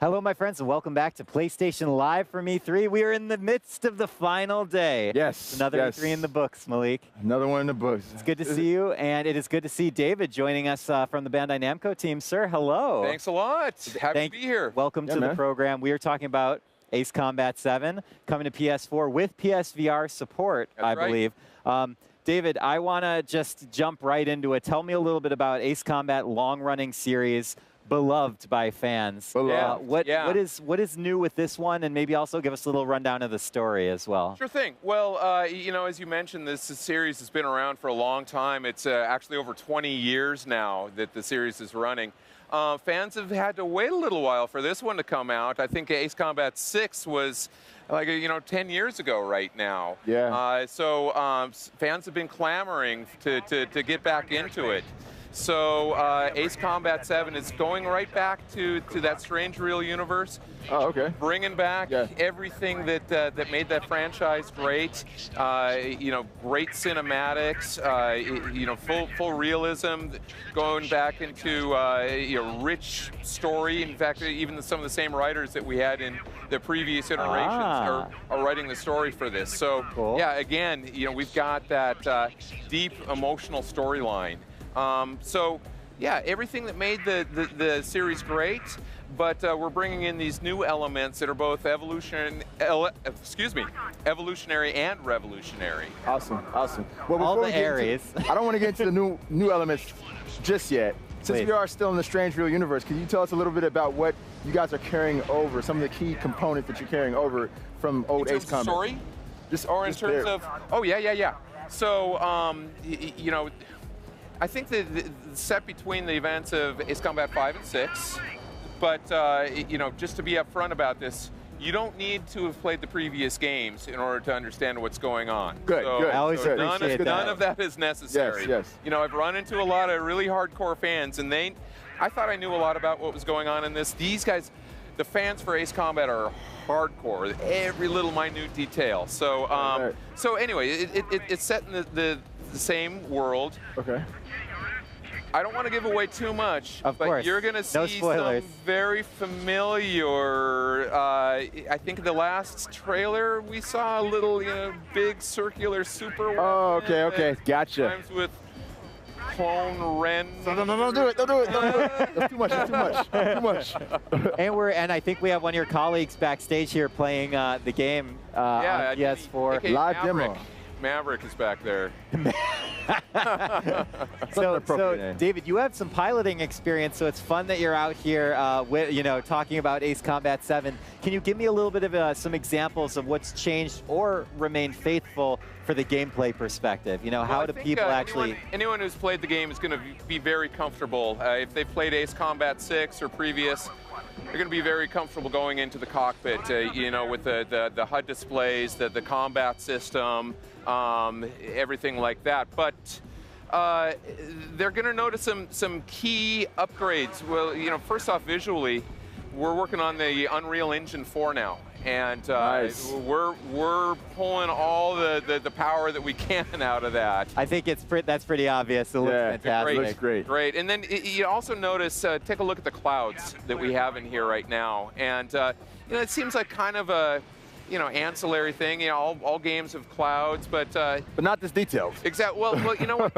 Hello, my friends, and welcome back to PlayStation Live from E3. We are in the midst of the final day. Yes. Another E3 in the books, Malik. Another one in the books. It's good to see you, and it is good to see David joining us from the Bandai Namco team. Sir, hello. Thanks a lot. Happy to be here. Welcome to the program. We are talking about Ace Combat 7 coming to PS4 with PSVR support, I believe. David, I want to just jump right into it. Tell me a little bit about Ace Combat long-running series, beloved by fans. What is new with this one, and maybe also give us a little rundown of the story as well. Sure thing. Well, you know, as you mentioned, this series has been around for a long time. It's actually over 20 years now that the series is running. Fans have had to wait a little while for this one to come out. I think Ace Combat 6 was like, 10 years ago right now. Yeah. So fans have been clamoring to get back into it. So Ace Combat 7 is going right back to that strange real universe. Oh, okay. Bringing back everything that made that franchise great. Great cinematics. Full realism. Going back into rich story. In fact, even some of the same writers that we had in the previous iterations are writing the story for this. So yeah, again, we've got that deep emotional storyline. So, yeah, everything that made the series great, but we're bringing in these new elements that are both evolutionary and revolutionary. Awesome, awesome. Well, all the areas. I don't want to get into the new elements just yet. Since we are still in the strange real universe, can you tell us a little bit about what you guys are carrying over, some of the key components that you're carrying over from old Ace Combat? Story? Or in terms of, oh, yeah. So, I think that set between the events of Ace Combat 5 and 6, but just to be upfront about this, you don't need to have played the previous games in order to understand what's going on. Good. I always appreciate that. None of that is necessary. Yes. I've run into a lot of really hardcore fans, and I thought I knew a lot about what was going on in this. These guys, the fans for Ace Combat are hardcore, every little minute detail. So, so anyway, it's set in the same world. Okay. I don't want to give away too much, but you're going to see some very familiar, I think the last trailer we saw a little, big circular super Oh, okay, gotcha. Times with clone Ren. No, don't do it. That's too much. And I think we have one of your colleagues backstage here playing the game on PS4. Live demo. Maverick is back there. So, David, you have some piloting experience, so it's fun that you're out here, talking about Ace Combat 7. Can you give me a little bit of some examples of what's changed or remained faithful for the gameplay perspective? How do people actually... Anyone who's played the game is going to be very comfortable. If they've played Ace Combat 6 or previous, they're going to be very comfortable going into the cockpit, with the HUD displays, the combat system, everything like that. But they're going to notice some key upgrades. Well, first off, visually, we're working on the Unreal Engine 4 now, and we're pulling all the power that we can out of that. I think that's pretty obvious. It looks fantastic. It looks great. Great. And then you also notice, take a look at the clouds that we have in here right now, and it seems like kind of a ancillary thing. All games have clouds, but not this detailed. Exactly. Well, you know what?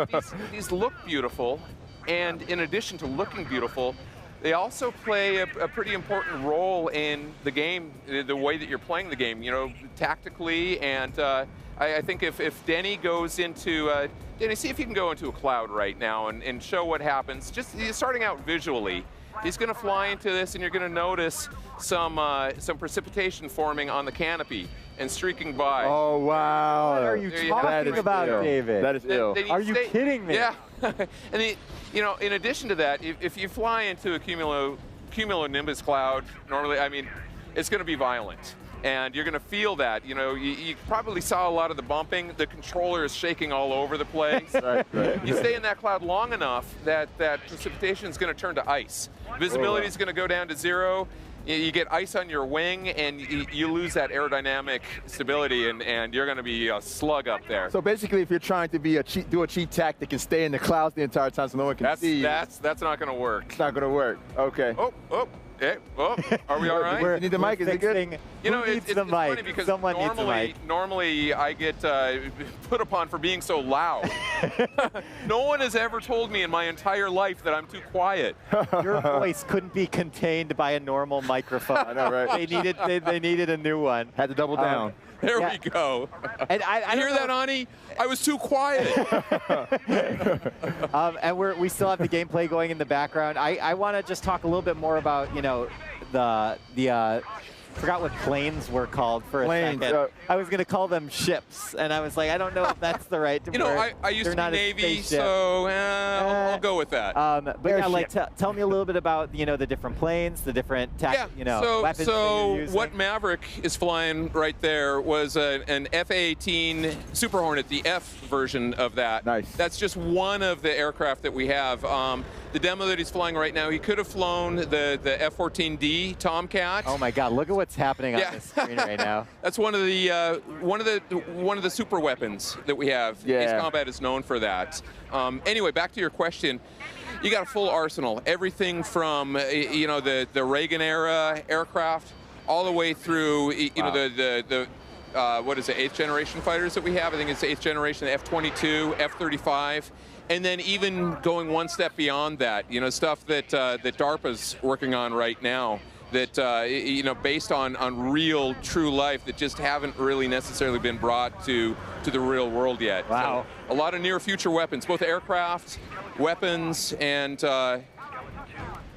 These look beautiful, and in addition to looking beautiful, they also play a pretty important role in the game, the way that you're playing the game, tactically. And I think if Denny goes into, Denny, see if you can go into a cloud right now and show what happens. Just starting out visually, he's going to fly into this, and you're going to notice some precipitation forming on the canopy and streaking by. Oh, wow. What are you talking about, David? That is ill. Are you kidding me? Yeah. And in addition to that, if you fly into a cumulonimbus cloud, normally, it's going to be violent. And you're going to feel that. You probably saw a lot of the bumping. The controller is shaking all over the place. Right. You stay in that cloud long enough that precipitation is going to turn to ice. Visibility is going to go down to 0. You get ice on your wing, and you lose that aerodynamic stability, and you're going to be a slug up there. So basically, if you're trying to do a cheat tactic and stay in the clouds the entire time so no one can see you, that's not going to work. It's not going to work. Okay. Oh, Hey, oh, are we all right? You need the mic, is it good? You know, it's it's the funny mic. because Someone needs the mic. normally I get put upon for being so loud. No one has ever told me in my entire life that I'm too quiet. Your voice couldn't be contained by a normal microphone. I know, right? They needed a new one. Had to double down. There Yeah. we go. And I You hear that, Ani? I was too quiet. And we still have the gameplay going in the background. I want to just talk a little bit more about, you know, the forgot what planes were called for a second. I was going to call them ships, and I was like, I don't know if that's the right word. You know, I used to be Navy, so I'll go with that. But yeah, like, tell me a little bit about, you know, the different planes, the different weapons that you're using. What Maverick is flying right there was an F-18 Super Hornet, the F version of that. Nice. That's just one of the aircraft that we have. The demo that he's flying right now, he could have flown the F-14D Tomcat. Oh my God! Look at what's happening on this screen right now. That's one of the super weapons that we have. Yeah. Ace Combat is known for that. Anyway, back to your question. You got a full arsenal. Everything from you know the Reagan era aircraft, all the way through you know the what is it, 8th generation fighters that we have. I think it's 8th generation, F-22, F-35. And then even going one step beyond that, you know, stuff that that DARPA's working on right now, that you know, based on real, true life, that just haven't really necessarily been brought to the real world yet. Wow. So a lot of near future weapons, both aircraft, weapons, and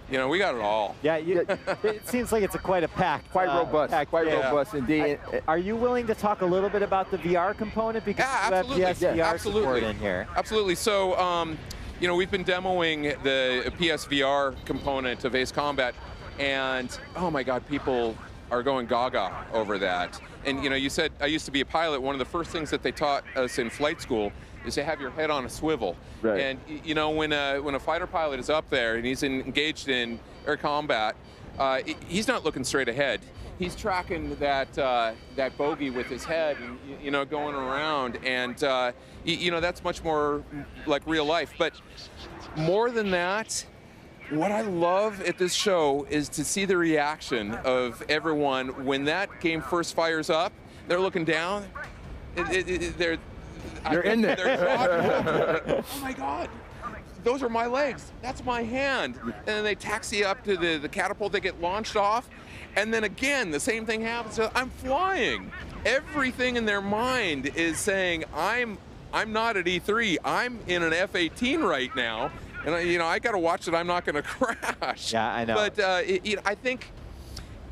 you know, we got it all. Yeah, it seems like it's quite a pack. Quite robust. Quite robust indeed. Are you willing to talk a little bit about the VR component, because you have PSVR support in here? Absolutely. So, you know, we've been demoing the PSVR component of Ace Combat, and oh my God, people are going gaga over that. And you know, you said I used to be a pilot. One of the first things that they taught us in flight school is to have your head on a swivel. Right. And you know, when a fighter pilot is up there and he's engaged in air combat, he's not looking straight ahead. He's tracking that that bogey with his head, and you know, going around, and you know, that's much more like real life. But more than that, what I love at this show is to see the reaction of everyone when that game first fires up. They're looking down. You're in there. Oh my God, those are my legs. That's my hand. And then they taxi up to the catapult. They get launched off. And then again, the same thing happens. I'm flying. Everything in their mind is saying, I'm not at E3. I'm in an F-18 right now. And you know, I got to watch that I'm not going to crash. Yeah, I know. But I think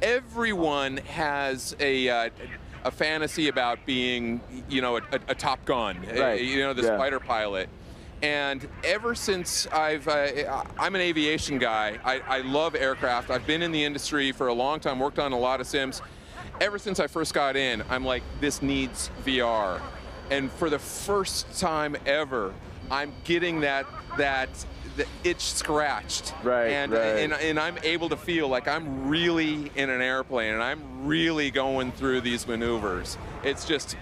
everyone has a fantasy about being, you know, a Top Gun, right. You know, this fighter pilot. And ever since I'm an aviation guy, I love aircraft. I've been in the industry for a long time, worked on a lot of sims. Ever since I first got in, I'm like, this needs VR. And for the first time ever, I'm getting the itch scratched, right, and I'm able to feel like I'm really in an airplane and I'm really going through these maneuvers. It's just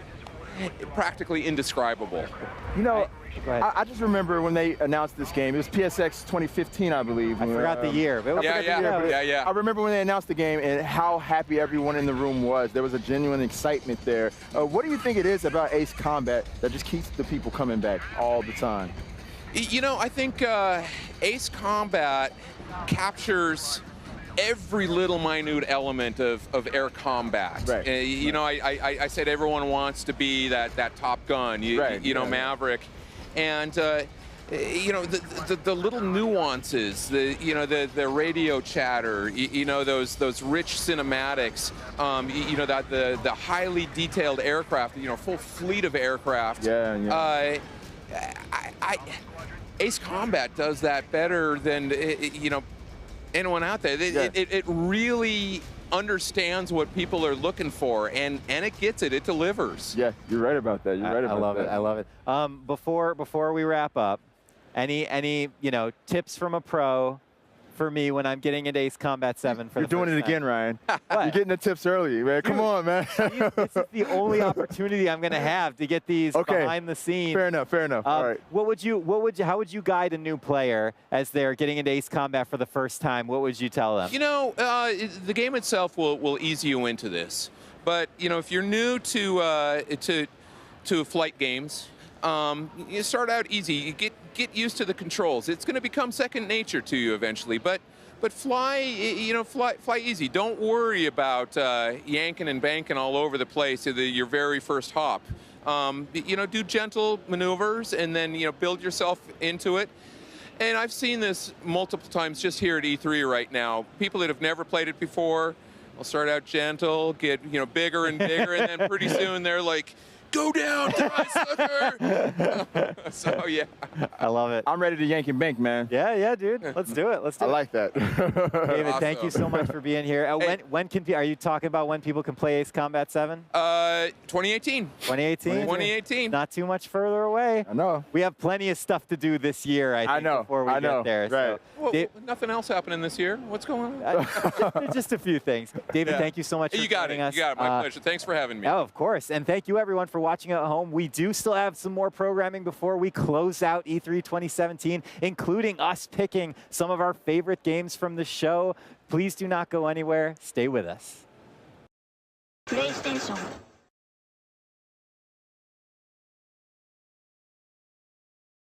practically indescribable. You know, I just remember when they announced this game. It was PSX 2015, I believe. I forgot the year. Yeah. I remember when they announced the game and how happy everyone in the room was. There was a genuine excitement there. What do you think it is about Ace Combat that just keeps the people coming back all the time? You know, I think Ace Combat captures every little minute element of air combat. Right. You know, I said everyone wants to be that Top Gun, you know, Maverick. And you know, the little nuances, you know, the radio chatter, you know, those rich cinematics, you know, that the highly detailed aircraft, you know, full fleet of aircraft. Ace Combat does that better than you know, anyone out there. It really understands what people are looking for, and it gets it. It delivers. Yeah, you're right about that. You're right about that. I love it. Before we wrap up, any you know, tips from a pro for me when I'm getting into Ace Combat 7 for You're the first doing it time. again, Ryan. What? You're getting the tips early, man. Come on, man. This is the only opportunity I'm going to have to get these behind the scenes. Fair enough. Fair enough. All right. How would you guide a new player as they're getting into Ace Combat for the first time? What would you tell them? You know, the game itself will ease you into this. But, you know, if you're new to flight games, you start out easy. You get used to the controls. It's going to become second nature to you eventually. But fly, you know, fly easy. Don't worry about yanking and banking all over the place at your very first hop. You know, do gentle maneuvers and then, you know, build yourself into it. And I've seen this multiple times just here at E3 right now. People that have never played it before will start out gentle, get, you know, bigger and bigger, and then pretty soon they're like, go down, die, sucker! So, yeah. I love it. I'm ready to yank and bank, man. Yeah, dude. Let's do it. Let's do it. I like that. David, Awesome. thank you so much for being here. Hey. When are you talking about when people can play Ace Combat 7? 2018. 2018? 2018. Not too much further away. I know. We have plenty of stuff to do this year, I think, before we get there. Right. Well, nothing else happening this year? What's going on? Just a few things. David, thank you so much for joining us. You got it. My pleasure. Thanks for having me. Oh, of course. And thank you, everyone, for watching at home. We do still have some more programming before we close out E3 2017, including us picking some of our favorite games from the show. Please do not go anywhere. Stay with us. PlayStation